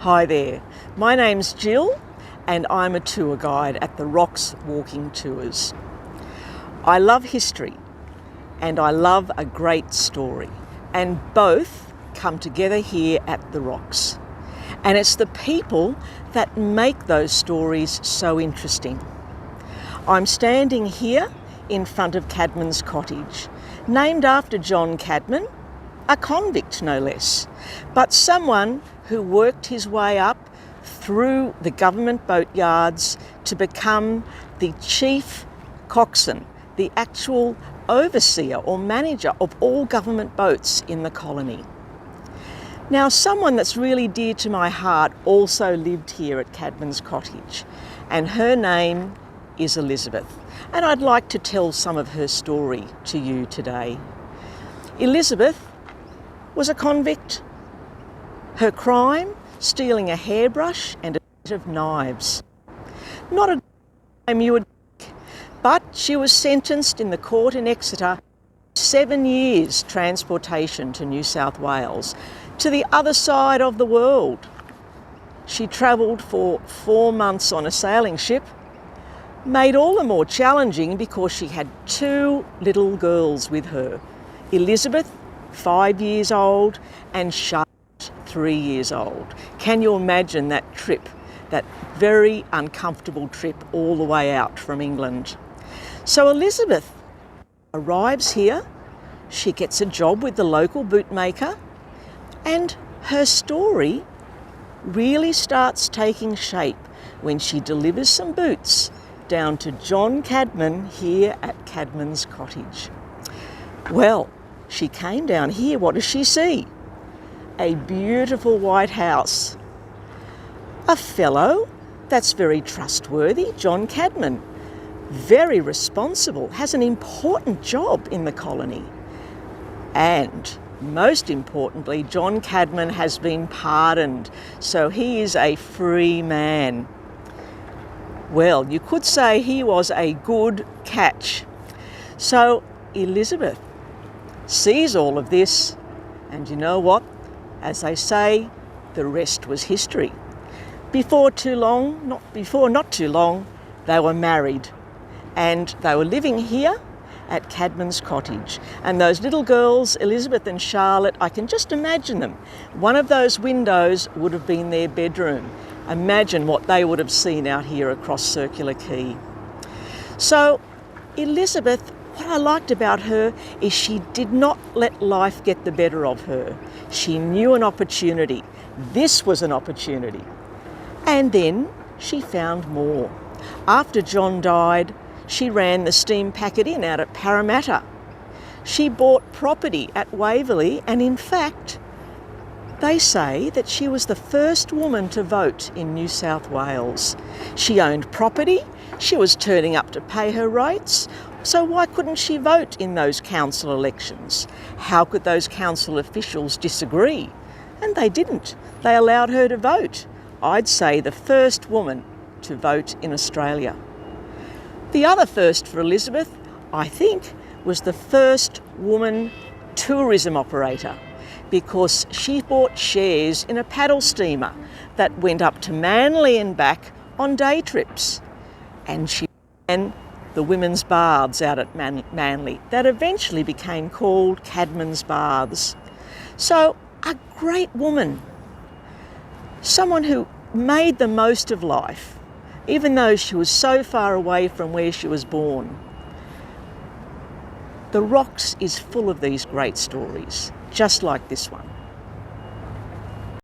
Hi there, my name's Jill and I'm a tour guide at the Rocks Walking Tours. I love history and I love a great story, and both come together here at the Rocks. And it's the people that make those stories so interesting. I'm standing here in front of Cadman's Cottage, named after John Cadman, a convict no less, but someone who worked his way up through the government boatyards to become the chief coxswain, the actual overseer or manager of all government boats in the colony. Now, someone that's really dear to my heart also lived here at Cadman's Cottage, and her name is Elizabeth, and I'd like to tell some of her story to you today. Elizabeth was a convict. Her crime, stealing a hairbrush and a set of knives. Not a crime you would think, but she was sentenced in the court in Exeter 7 years transportation to New South Wales, to the other side of the world. She travelled for 4 months on a sailing ship, made all the more challenging because she had 2 little girls with her. Elizabeth, 5 years old, and Charlotte, 3 years old. Can you imagine that trip, that very uncomfortable trip all the way out from England? So Elizabeth arrives here, she gets a job with the local bootmaker, and her story really starts taking shape when she delivers some boots down to John Cadman here at Cadman's Cottage. Well, she came down here, what does she see? A beautiful white house. A fellow that's very trustworthy, John Cadman. Very responsible, has an important job in the colony. And most importantly, John Cadman has been pardoned, so he is a free man. Well, you could say he was a good catch. So Elizabeth sees all of this, and you know what? As they say, the rest was history. Not too long, they were married, and they were living here at Cadman's Cottage. And those little girls, Elizabeth and Charlotte, I can just imagine them. One of those windows would have been their bedroom. Imagine what they would have seen out here across Circular Quay. So Elizabeth, what I liked about her is she did not let life get the better of her. She knew an opportunity. This was an opportunity. And then she found more. After John died, she ran the steam packet inn out at Parramatta. She bought property at Waverley, and in fact, they say that she was the first woman to vote in New South Wales. She owned property, she was turning up to pay her rates, so why couldn't she vote in those council elections? How could those council officials disagree? And they didn't. They allowed her to vote. I'd say the first woman to vote in Australia. The other first for Elizabeth, I think, was the first woman tourism operator, because she bought shares in a paddle steamer that went up to Manly and back on day trips. And she ran the women's baths out at Manly that eventually became called Cadman's Baths. So a great woman, someone who made the most of life, even though she was so far away from where she was born. The Rocks is full of these great stories, just like this one.